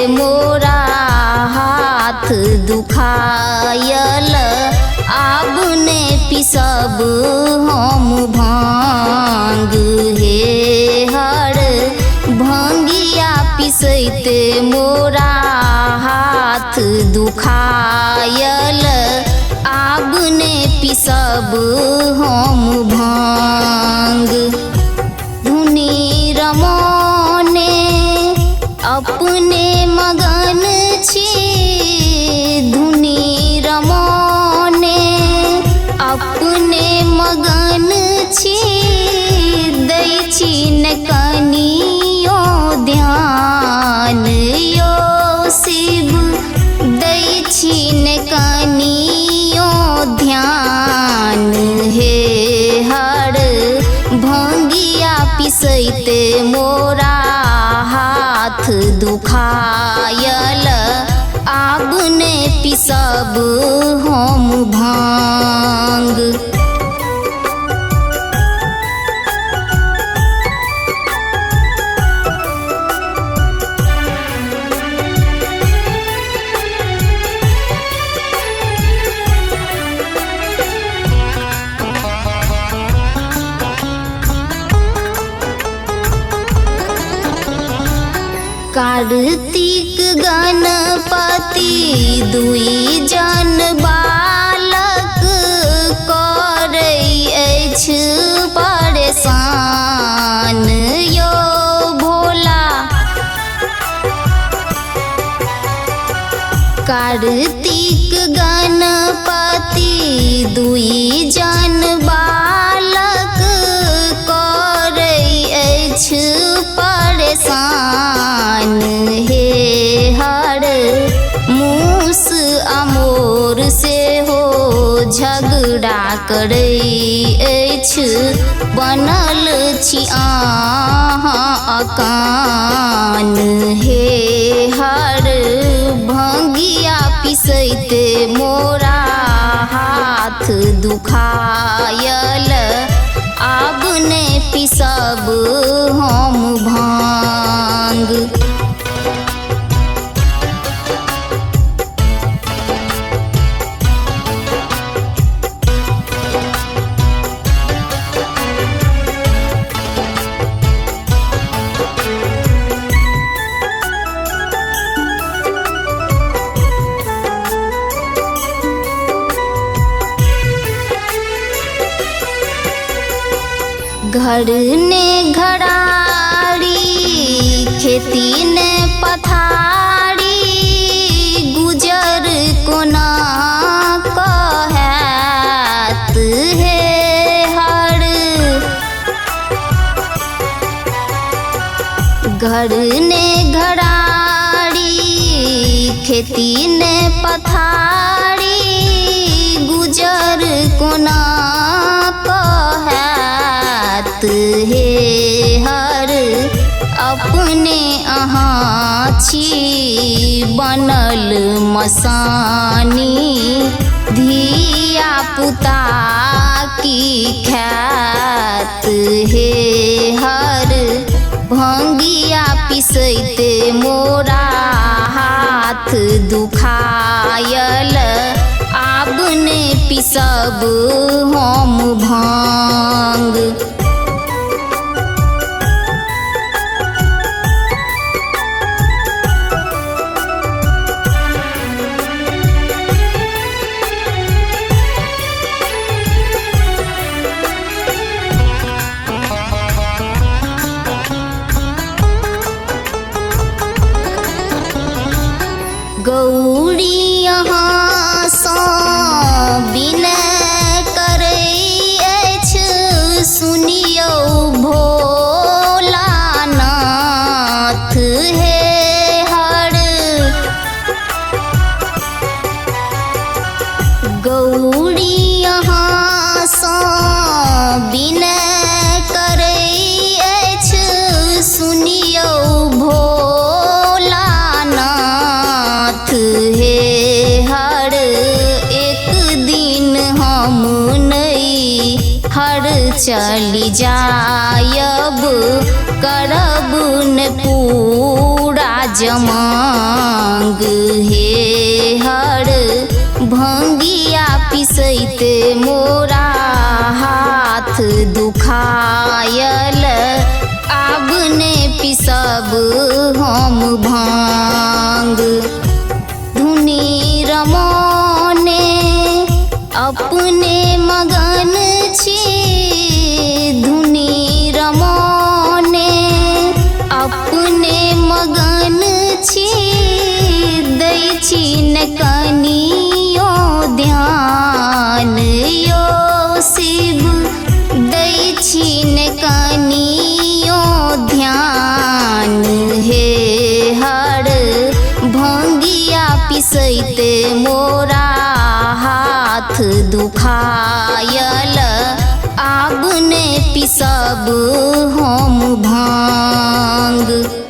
मोरा हाथ दुखायल आब ने पिसब हम भांग हे हर भंगिया पिसैते मोरा हाथ दुखायल आब ने पिसब हम भांग। धुनी रमने अपने मगन छी धुनी रमने अपने मगन छी दै छी न कनियो ध्यान यो शिव दै छी न कनियो ध्यान हे हर भंगिया पिसैते मोरा हाथ दुखायल आब ने पिसब हम भांग। कार्तिक गणपति दुई जन बालक करै अछि परेशान यो भोला। कार्तिक गणपति दुई जन बालक करै अछि परेशान हे हर मूस अमोर से हो झगड़ा करै अछि बनल छी अहाँ अकान हे हर भंगिया पिसैते मोरा हाथ दुखायल आब ने पिसब हम भांग। घर ने घराड़ी खेती ने पथारी गुजर कोना कहैत हे हर। घर ने घराड़ी खेती ने पथारी गुजर कोना हे हर अपने अहाँ छी बनल मसानी धिया पुता की खैत हे हर भंगिया पिसैते मोरा हाथ दुखायल आब ने पिसब हम भांग। गौरी यहाँ सँ विनय करै अछि सुनियौ भोलानाथ हे हर। गौरी यहाँ सँ विनय करै अछि सुनियौ भोलानाथ हे हर। एक दिन हम नहीं हर चली जायब करब न पूरा जमांग हे हर भंगिया पिसैते मोरा हाथ दुखायल अब ने पिसब हम भांग धुनी रमने अपने मगन छी धुनी रमने अपने मगन छी दै छी न कनियो ध्यान यो शिव दै छी न कनियो ध्यान हे हर भंगिया पिसैते मोरा हाथ दुखायल आब ने पिसब हम भांग।